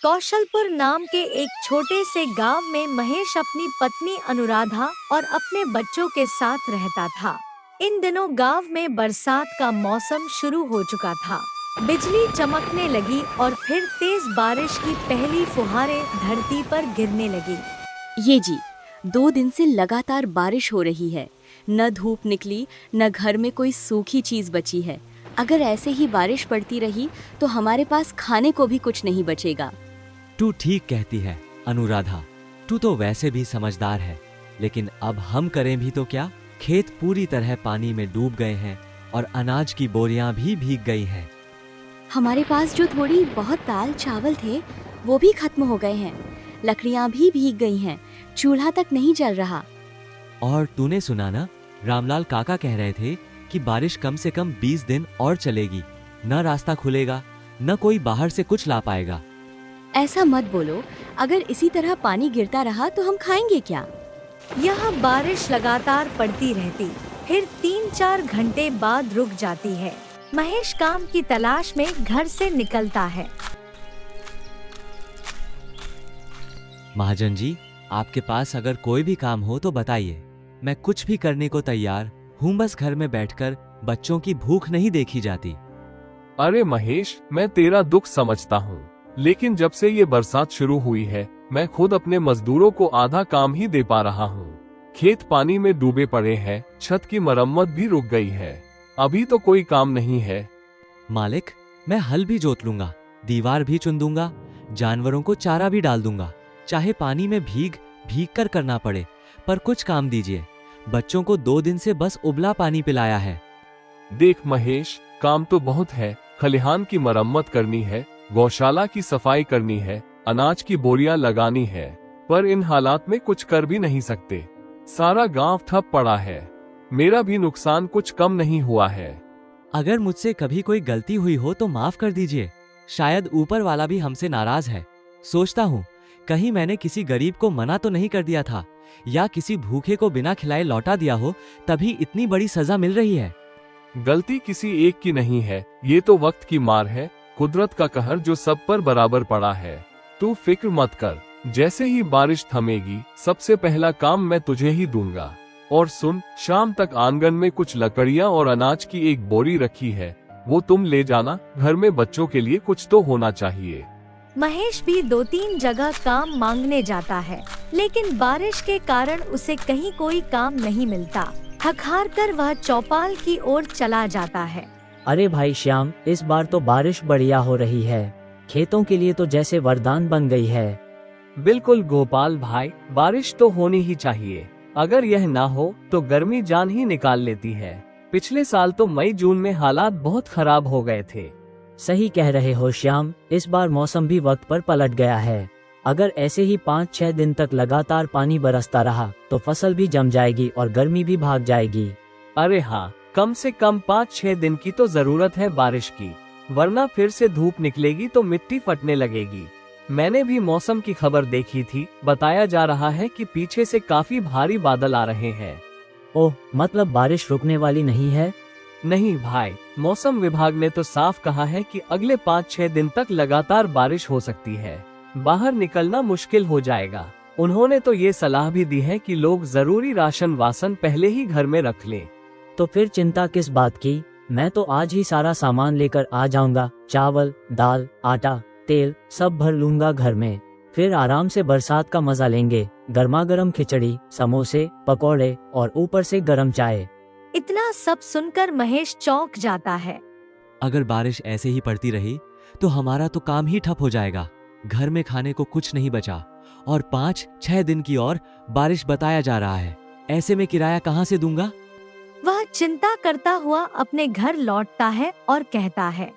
कौशलपुर नाम के एक छोटे से गांव में महेश अपनी पत्नी अनुराधा और अपने बच्चों के साथ रहता था। इन दिनों गांव में बरसात का मौसम शुरू हो चुका था। बिजली चमकने लगी और फिर तेज बारिश की पहली फुहारें धरती पर गिरने लगी। ये जी, 2 दिन से लगातार बारिश हो रही है। न धूप निकली, न घर में कोई सूखी चीज बची है। अगर ऐसे ही बारिश पड़ती रही तो हमारे पास खाने को भी कुछ नहीं बचेगा। तू ठीक कहती है अनुराधा, तू तो वैसे भी समझदार है, लेकिन अब हम करें भी तो क्या। खेत पूरी तरह पानी में डूब गए हैं और अनाज की बोरियां भी भीग गई हैं। हमारे पास जो थोड़ी बहुत दाल चावल थे वो भी खत्म हो गए हैं। लकड़ियां भी भीग गई हैं, चूल्हा तक नहीं जल रहा। और तूने सुना ना, रामलाल काका कह रहे थे कि बारिश कम से कम 20 दिन और चलेगी। न रास्ता खुलेगा, न कोई बाहर से कुछ ला पाएगा। ऐसा मत बोलो, अगर इसी तरह पानी गिरता रहा तो हम खाएंगे क्या। यहाँ बारिश लगातार पड़ती रहती, फिर 3-4 घंटे बाद रुक जाती है। महेश काम की तलाश में घर से निकलता है। महाजन जी, आपके पास अगर कोई भी काम हो तो बताइए, मैं कुछ भी करने को तैयार हूँ। बस घर में बैठकर बच्चों की भूख नहीं देखी जाती। अरे महेश, मैं तेरा दुख समझता हूँ, लेकिन जब से ये बरसात शुरू हुई है मैं खुद अपने मजदूरों को आधा काम ही दे पा रहा हूँ। खेत पानी में डूबे पड़े हैं, छत की मरम्मत भी रुक गई है। अभी तो कोई काम नहीं है। मालिक, मैं हल भी जोत लूंगा, दीवार भी चुन दूंगा, जानवरों को चारा भी डाल दूंगा। चाहे पानी में भीग भीग कर करना पड़े, पर कुछ काम दीजिए। बच्चों को 2 दिन से बस उबला पानी पिलाया है। देख महेश, काम तो बहुत है। खलिहान की मरम्मत करनी है, गौशाला की सफाई करनी है, अनाज की बोरियां लगानी है, पर इन हालात में कुछ कर भी नहीं सकते। सारा गांव ठप पड़ा है। मेरा भी नुकसान कुछ कम नहीं हुआ है। अगर मुझसे कभी कोई गलती हुई हो तो माफ कर दीजिए। शायद ऊपर वाला भी हमसे नाराज है। सोचता हूँ कहीं मैंने किसी गरीब को मना तो नहीं कर दिया था, या किसी भूखे को बिना खिलाए लौटा दिया हो, तभी इतनी बड़ी सजा मिल रही है। गलती किसी एक की नहीं है, ये तो वक्त की मार है, कुदरत का कहर जो सब पर बराबर पड़ा है। तू फिक्र मत कर, जैसे ही बारिश थमेगी सबसे पहला काम मैं तुझे ही दूंगा। और सुन, शाम तक आंगन में कुछ लकड़ियां और अनाज की एक बोरी रखी है, वो तुम ले जाना। घर में बच्चों के लिए कुछ तो होना चाहिए। महेश भी 2-3 जगह काम मांगने जाता है, लेकिन बारिश के कारण उसे कहीं कोई काम नहीं मिलता। थक हार कर वह चौपाल की ओर चला जाता है। अरे भाई श्याम, इस बार तो बारिश बढ़िया हो रही है। खेतों के लिए तो जैसे वरदान बन गई है। बिल्कुल गोपाल भाई, बारिश तो होनी ही चाहिए। अगर यह ना हो तो गर्मी जान ही निकाल लेती है। पिछले साल तो मई जून में हालात बहुत खराब हो गए थे। सही कह रहे हो श्याम, इस बार मौसम भी वक्त पर पलट गया है। अगर ऐसे ही 5-6 दिन तक लगातार पानी बरसता रहा तो फसल भी जम जाएगी और गर्मी भी भाग जाएगी। अरे हाँ, कम से कम 5-6 दिन की तो जरूरत है बारिश की, वरना फिर से धूप निकलेगी तो मिट्टी फटने लगेगी। मैंने भी मौसम की खबर देखी थी, बताया जा रहा है कि पीछे से काफी भारी बादल आ रहे हैं। ओह, मतलब बारिश रुकने वाली नहीं है? नहीं भाई, मौसम विभाग ने तो साफ कहा है कि अगले 5-6 दिन तक लगातार बारिश हो सकती है। बाहर निकलना मुश्किल हो जाएगा। उन्होंने तो ये सलाह भी दी है कि लोग जरूरी राशन वासन पहले ही घर में रख लें। तो फिर चिंता किस बात की, मैं तो आज ही सारा सामान लेकर आ जाऊंगा। चावल, दाल, आटा, तेल सब भर लूंगा घर में। फिर आराम से बरसात का मजा लेंगे। गर्मा गर्म खिचड़ी, समोसे, पकौड़े और ऊपर से गर्म चाय। इतना सब सुनकर महेश चौंक जाता है। अगर बारिश ऐसे ही पड़ती रही तो हमारा तो काम ही ठप हो जाएगा। घर में खाने को कुछ नहीं बचा और 5-6 दिन की और बारिश बताया जा रहा है। ऐसे में किराया कहाँ से दूंगा? वह चिंता करता हुआ अपने घर लौटता है और कहता है,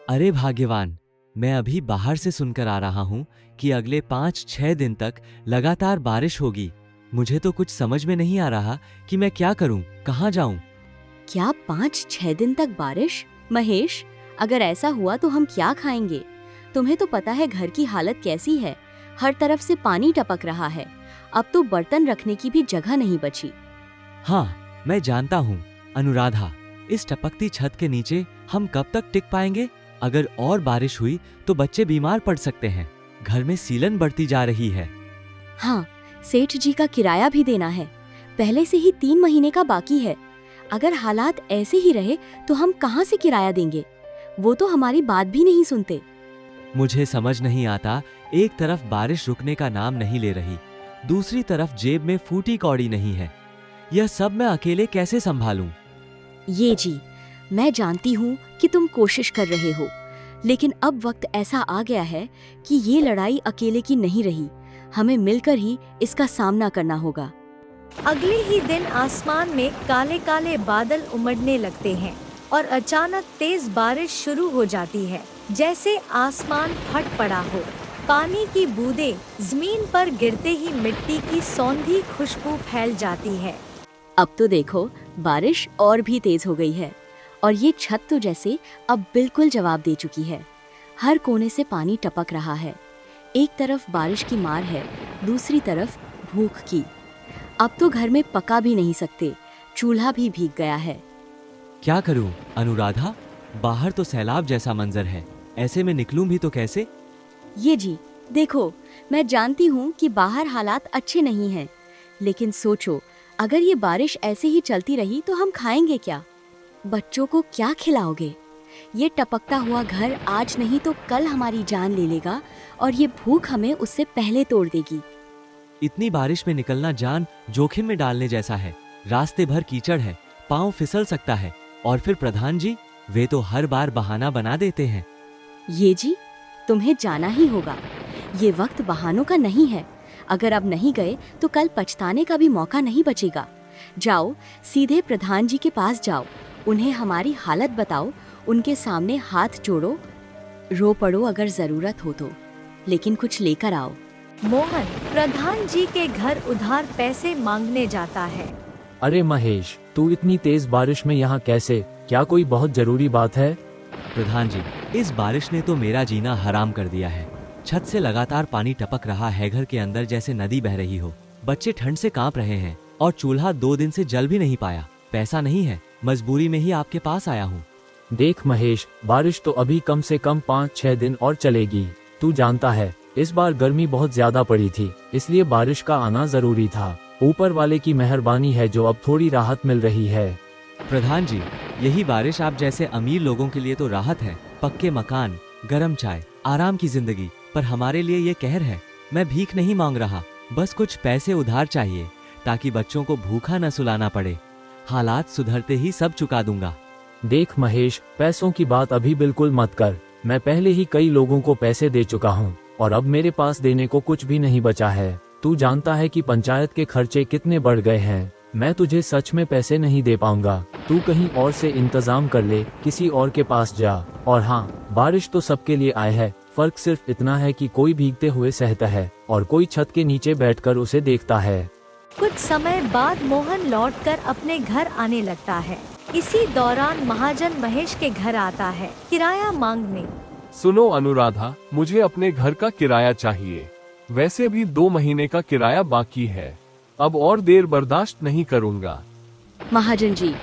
अरे भाग्यवान, मैं अभी बाहर से सुनकर आ रहा हूँ कि अगले 5-6 दिन तक लगातार बारिश होगी। मुझे तो कुछ समझ में नहीं आ रहा कि मैं क्या करूँ, कहाँ जाऊँ। क्या 5-6 दिन तक बारिश? महेश, अगर ऐसा हुआ तो हम क्या खाएंगे? तुम्हें तो पता है घर की हालत कैसी है। हर तरफ से पानी टपक रहा है। अब तो बर्तन रखने की भी जगह नहीं बची। हाँ, मैं जानता हूँ अनुराधा, इस टपकती छत के नीचे हम कब तक टिक पाएंगे? अगर और बारिश हुई तो बच्चे बीमार पड़ सकते हैं, घर में सीलन बढ़ती जा रही है। हाँ, सेठ जी का किराया भी देना है। पहले से ही 3 महीने का बाकी है। अगर हालात ऐसे ही रहे तो हम कहाँ से किराया देंगे? वो तो हमारी बात भी नहीं सुनते। मुझे समझ नहीं आता, एक तरफ बारिश रुकने का नाम नहीं ले रही, दूसरी तरफ जेब में फूटी कौड़ी नहीं है। यह सब मैं अकेले कैसे संभालूं? ये जी, मैं जानती हूँ कि तुम कोशिश कर रहे हो, लेकिन अब वक्त ऐसा आ गया है कि ये लड़ाई अकेले की नहीं रही। हमें मिलकर ही इसका सामना करना होगा। अगले ही दिन आसमान में काले काले बादल उमड़ने लगते हैं और अचानक तेज बारिश शुरू हो जाती है, जैसे आसमान फट पड़ा हो। पानी की बूंदें जमीन पर गिरते ही मिट्टी की सौंधी खुशबू फैल जाती है। अब तो देखो, बारिश और भी तेज हो गई है और ये छत तो जैसे अब बिल्कुल जवाब दे चुकी है। हर कोने से पानी टपक रहा है। एक तरफ बारिश की मार है, दूसरी तरफ भूख की। अब तो घर में पका भी नहीं सकते, चूल्हा भी भीग गया है। क्या करूं अनुराधा? बाहर तो सैलाब जैसा मंजर है, ऐसे में निकलूं भी तो कैसे? ये जी, देखो, मैं जानती हूँ कि बाहर हालात अच्छे नहीं हैं, लेकिन सोचो, अगर ये बारिश ऐसे ही चलती रही तो हम खाएंगे क्या? बच्चों को क्या खिलाओगे? ये टपकता हुआ घर आज नहीं तो कल हमारी जान ले लेगा और ये भूख हमें उससे पहले तोड़ देगी। इतनी बारिश में निकलना जान जोखिम में डालने जैसा है। रास्ते भर कीचड़ है, पाँव फिसल सकता है। और फिर प्रधान जी, वे तो हर बार बहाना बना देते हैं। ये जी, तुम्हें जाना ही होगा। ये वक्त बहानों का नहीं है। अगर अब नहीं गए तो कल पछताने का भी मौका नहीं बचेगा। जाओ, सीधे प्रधान जी के पास जाओ, उन्हें हमारी हालत बताओ, उनके सामने हाथ जोड़ो, रो पड़ो अगर जरूरत हो तो, लेकिन कुछ लेकर आओ। मोहन प्रधान जी के घर उधार पैसे मांगने जाता है। अरे महेश, तू इतनी तेज बारिश में यहाँ कैसे? क्या कोई बहुत जरूरी बात है? प्रधान जी, इस बारिश ने तो मेरा जीना हराम कर दिया है। छत से लगातार पानी टपक रहा है, घर के अंदर जैसे नदी बह रही हो। बच्चे ठंड से कांप रहे हैं और चूल्हा 2 दिन से जल भी नहीं पाया। पैसा नहीं है, मजबूरी में ही आपके पास आया हूँ। देख महेश, बारिश तो अभी कम से कम 5-6 दिन और चलेगी। तू जानता है, इस बार गर्मी बहुत ज्यादा पड़ी थी, इसलिए बारिश का आना जरूरी था। ऊपर वाले की मेहरबानी है जो अब थोड़ी राहत मिल रही है। प्रधान जी, यही बारिश आप जैसे अमीर लोगों के लिए तो राहत है। पक्के मकान, गरम चाय, आराम की जिंदगी। पर हमारे लिए ये कहर है। मैं भीख नहीं मांग रहा, बस कुछ पैसे उधार चाहिए ताकि बच्चों को भूखा न सुलाना पड़े। हालात सुधरते ही सब चुका दूंगा। देख महेश, पैसों की बात अभी बिल्कुल मत कर। मैं पहले ही कई लोगों को पैसे दे चुका हूँ और अब मेरे पास देने को कुछ भी नहीं बचा है। तू जानता है कि पंचायत के खर्चे कितने बढ़ गए हैं। मैं तुझे सच में पैसे नहीं दे पाऊंगा। तू कहीं और से इंतजाम कर ले, किसी और के पास जा। और हाँ, बारिश तो सबके लिए आए है। फर्क सिर्फ इतना है कि कोई भीगते हुए सहता है और कोई छत के नीचे बैठकर उसे देखता है। कुछ समय बाद मोहन लौटकर अपने घर आने लगता है। इसी दौरान महाजन महेश के घर आता है किराया मांगने। सुनो अनुराधा, मुझे अपने घर का किराया चाहिए। वैसे भी 2 महीने का किराया बाकी है। अब और देर बर्दाश्त नहीं करूँगा। महाजन जी,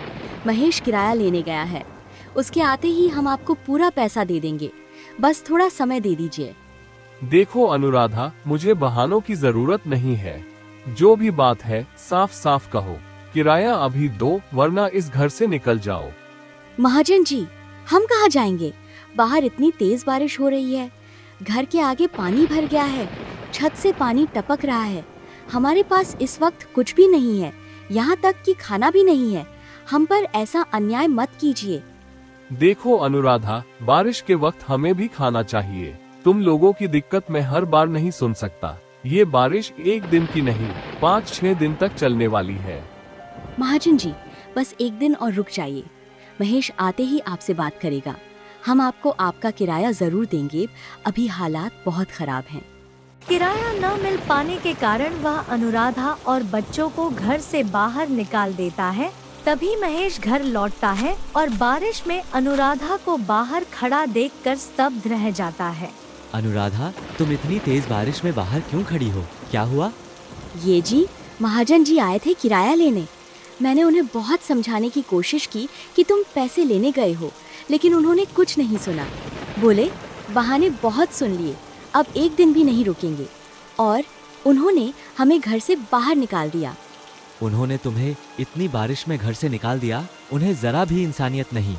महेश किराया लेने गया है। उसके आते ही हम आपको पूरा पैसा दे देंगे। बस थोड़ा समय दे दीजिए। देखो अनुराधा, मुझे बहानों की जरूरत नहीं है। जो भी बात है साफ साफ कहो। किराया अभी दो, वरना इस घर से निकल जाओ। महाजन जी, हम कहाँ जाएंगे? बाहर इतनी तेज बारिश हो रही है, घर के आगे पानी भर गया है, छत से पानी टपक रहा है। हमारे पास इस वक्त कुछ भी नहीं है, यहाँ तक कि खाना भी नहीं है। हम पर ऐसा अन्याय मत कीजिए। देखो अनुराधा, बारिश के वक्त हमें भी खाना चाहिए। तुम लोगों की दिक्कत मैं हर बार नहीं सुन सकता। ये बारिश 1 दिन की नहीं, 5-6 दिन तक चलने वाली है। महाजन जी, बस 1 दिन और रुक जाइए। महेश आते ही आपसे बात करेगा। हम आपको आपका किराया जरूर देंगे। अभी हालात बहुत खराब हैं। किराया न मिल पाने के कारण वह अनुराधा और बच्चों को घर से बाहर निकाल देता है। तभी महेश घर लौटता है और बारिश में अनुराधा को बाहर खड़ा देखकर स्तब्ध रह जाता है। अनुराधा, तुम इतनी तेज बारिश में बाहर क्यों खड़ी हो? क्या हुआ? ये जी, महाजन जी आए थे किराया लेने। मैंने उन्हें बहुत समझाने की कोशिश की कि तुम पैसे लेने गए हो, लेकिन उन्होंने कुछ नहीं सुना। बोले बहाने बहुत सुन लिए, अब एक दिन भी नहीं रुकेंगे। और उन्होंने हमें घर से बाहर निकाल दिया। उन्होंने तुम्हें इतनी बारिश में घर से निकाल दिया, उन्हें जरा भी इंसानियत नहीं।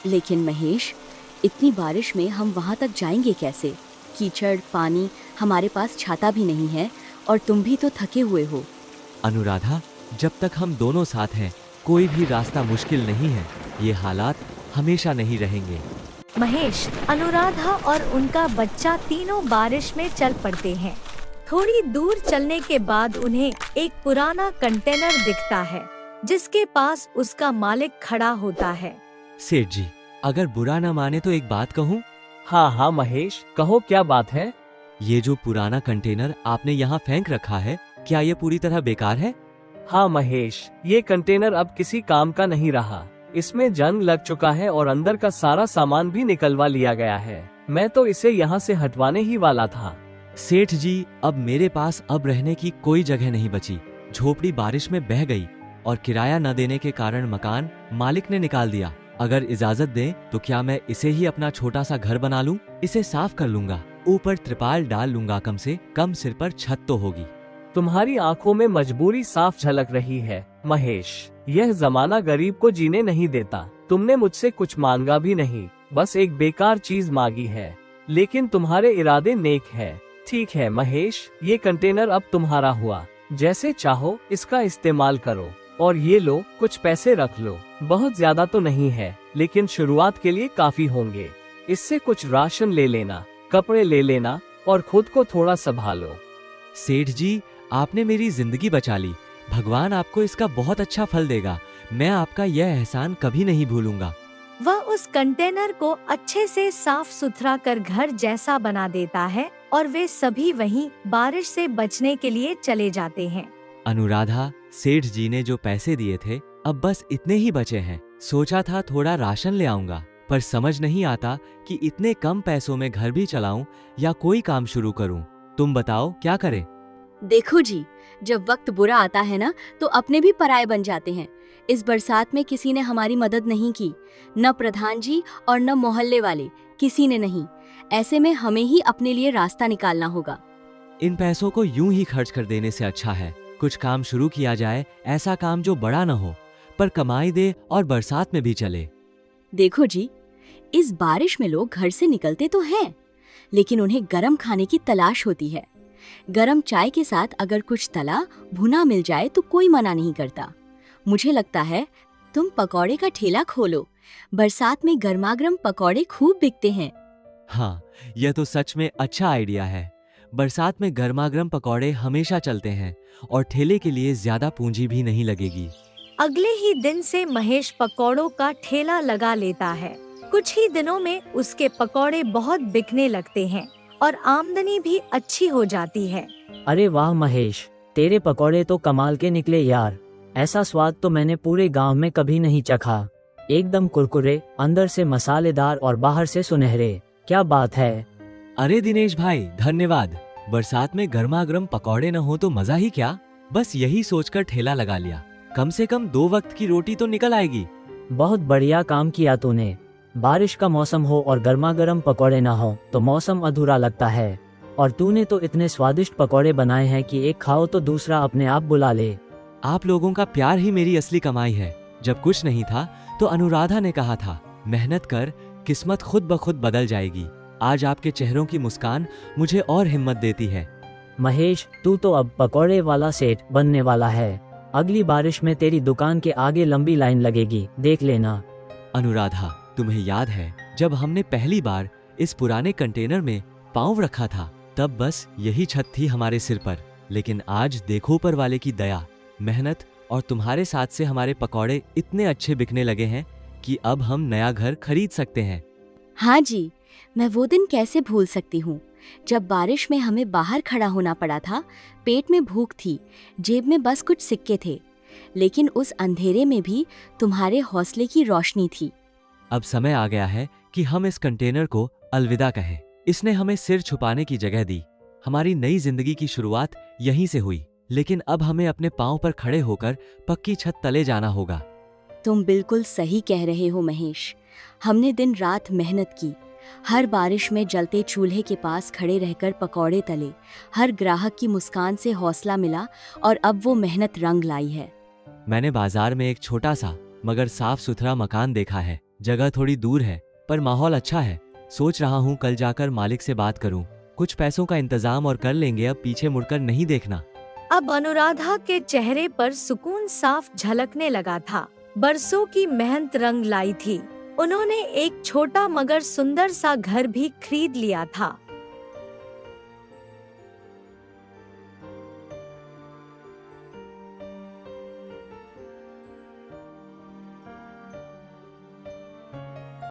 लेकिन महेश, इतनी बारिश में हम वहाँ तक जाएंगे कैसे? कीचड़, पानी, हमारे पास छाता भी नहीं है और तुम भी तो थके हुए हो। अनुराधा, जब तक हम दोनों साथ हैं कोई भी रास्ता मुश्किल नहीं है। ये हालात हमेशा नहीं रहेंगे। महेश, अनुराधा और उनका बच्चा तीनों बारिश में चल पड़ते हैं। थोड़ी दूर चलने के बाद उन्हें एक पुराना कंटेनर दिखता है जिसके पास उसका मालिक खड़ा होता है। सेठ जी, अगर बुरा न माने तो एक बात कहूँ? हाँ हाँ महेश, कहो क्या बात है। ये जो पुराना कंटेनर आपने यहाँ फेंक रखा है, क्या ये पूरी तरह बेकार है? हाँ महेश, ये कंटेनर अब किसी काम का नहीं रहा। इसमें जंग लग चुका है और अंदर का सारा सामान भी निकलवा लिया गया है। मैं तो इसे यहाँ से हटवाने ही वाला था। सेठ जी, अब मेरे पास अब रहने की कोई जगह नहीं बची। झोपड़ी बारिश में बह गई और किराया न देने के कारण मकान मालिक ने निकाल दिया। अगर इजाजत दें तो क्या मैं इसे ही अपना छोटा सा घर बना लूं? इसे साफ कर लूंगा, ऊपर त्रिपाल डाल लूंगा, कम से कम सिर पर छत तो होगी। तुम्हारी आंखों में मजबूरी साफ झलक रही है महेश। यह जमाना गरीब को जीने नहीं देता। तुमने मुझसे कुछ मांगा भी नहीं, बस एक बेकार चीज मांगी है, लेकिन तुम्हारे इरादे नेक है। ठीक है महेश, ये कंटेनर अब तुम्हारा हुआ। जैसे चाहो इसका इस्तेमाल करो। और ये लो, कुछ पैसे रख लो। बहुत ज्यादा तो नहीं है, लेकिन शुरुआत के लिए काफी होंगे। इससे कुछ राशन ले लेना, कपड़े ले लेना और खुद को थोड़ा संभालो। सेठ जी, आपने मेरी जिंदगी बचा ली। भगवान आपको इसका बहुत अच्छा फल देगा। मैं आपका यह एहसान कभी नहीं भूलूंगा। वह उस कंटेनर को अच्छे से साफ सुथरा कर घर जैसा बना देता है और वे सभी वहीं बारिश से बचने के लिए चले जाते हैं। अनुराधा, सेठ जी ने जो पैसे दिए थे अब बस इतने ही बचे हैं। सोचा था थोड़ा राशन ले आऊंगा, पर समझ नहीं आता कि इतने कम पैसों में घर भी चलाऊं या कोई काम शुरू करूं। तुम बताओ क्या करें? देखो जी, जब वक्त बुरा आता है ना तो अपने भी पराये बन जाते हैं। इस बरसात में किसी ने हमारी मदद नहीं की, न प्रधान जी और न मोहल्ले वाले, किसी ने नहीं। ऐसे में हमें ही अपने लिए रास्ता निकालना होगा। इन पैसों को यूं ही खर्च कर देने से अच्छा है कुछ काम शुरू किया जाए, ऐसा काम जो बड़ा न हो पर कमाई दे और बरसात में भी चले। देखो जी, इस बारिश में लोग घर से निकलते तो हैं, लेकिन उन्हें गरम खाने की तलाश होती है। गरम चाय के साथ अगर कुछ तला भुना मिल जाए तो कोई मना नहीं करता। मुझे लगता है तुम पकौड़े का ठेला खोलो। बरसात में गर्मागर्म पकौड़े खूब बिकते हैं। हाँ, यह तो सच में अच्छा आइडिया है। बरसात में गर्मागर्म पकौड़े हमेशा चलते हैं और ठेले के लिए ज्यादा पूंजी भी नहीं लगेगी। अगले ही दिन से महेश पकौड़ों का ठेला लगा लेता है। कुछ ही दिनों में उसके पकौड़े बहुत बिकने लगते हैं और आमदनी भी अच्छी हो जाती है। अरे वाह महेश, तेरे पकौड़े तो कमाल के निकले यार। ऐसा स्वाद तो मैंने पूरे गांव में कभी नहीं चखा। एकदम कुरकुरे, अंदर से मसालेदार और बाहर से सुनहरे। क्या बात है। अरे दिनेश भाई, धन्यवाद। बरसात में गर्मागर्म पकौड़े न हो तो मजा ही क्या। बस यही सोचकर ठेला लगा लिया। कम से कम 2 वक्त की रोटी तो निकल आएगी। बहुत बढ़िया काम किया तूने। बारिश का मौसम हो और गर्मागर्म पकौड़े ना हो तो मौसम अधूरा लगता है। और तूने तो इतने स्वादिष्ट पकौड़े बनाए हैं कि एक खाओ तो दूसरा अपने आप बुला ले। आप लोगों का प्यार ही मेरी असली कमाई है। जब कुछ नहीं था तो अनुराधा ने कहा था, मेहनत कर, किस्मत खुद ब खुद बदल जाएगी। आज आपके चेहरों की मुस्कान मुझे और हिम्मत देती है। महेश, तू तो अब पकौड़े वाला सेठ बनने वाला है। अगली बारिश में तेरी दुकान के आगे लंबी लाइन लगेगी, देख लेना। अनुराधा, तुम्हें याद है जब हमने पहली बार इस पुराने कंटेनर में पाँव रखा था, तब बस यही छत थी हमारे सिर पर। लेकिन आज देखो ऊपर वाले की दया, मेहनत और तुम्हारे साथ से हमारे पकौड़े इतने अच्छे बिकने लगे हैं कि अब हम नया घर खरीद सकते हैं। हाँ जी, मैं वो दिन कैसे भूल सकती हूँ जब बारिश में हमें बाहर खड़ा होना पड़ा था। पेट में भूख थी, जेब में बस कुछ सिक्के थे, लेकिन उस अंधेरे में भी तुम्हारे हौसले की रोशनी थी। अब समय आ गया है कि हम इस कंटेनर को अलविदा कहें। इसने हमें सिर छुपाने की जगह दी। हमारी नई जिंदगी की शुरुआत यहीं से हुई, लेकिन अब हमें अपने पांव पर खड़े होकर पक्की छत तले जाना होगा। तुम बिल्कुल सही कह रहे हो महेश। हमने दिन रात मेहनत की, हर बारिश में जलते चूल्हे के पास खड़े रहकर पकौड़े तले, हर ग्राहक की मुस्कान से हौसला मिला और अब वो मेहनत रंग लाई है। मैंने बाजार में एक छोटा सा मगर साफ सुथरा मकान देखा है। जगह थोड़ी दूर है पर माहौल अच्छा है। सोच रहा हूँ कल जाकर मालिक से बात करूँ। कुछ पैसों का इंतजाम और कर लेंगे, अब पीछे मुड़कर नहीं देखना। अब अनुराधा के चेहरे पर सुकून साफ झलकने लगा था। बरसों की मेहनत रंग लाई थी। उन्होंने एक छोटा मगर सुंदर सा घर भी खरीद लिया था।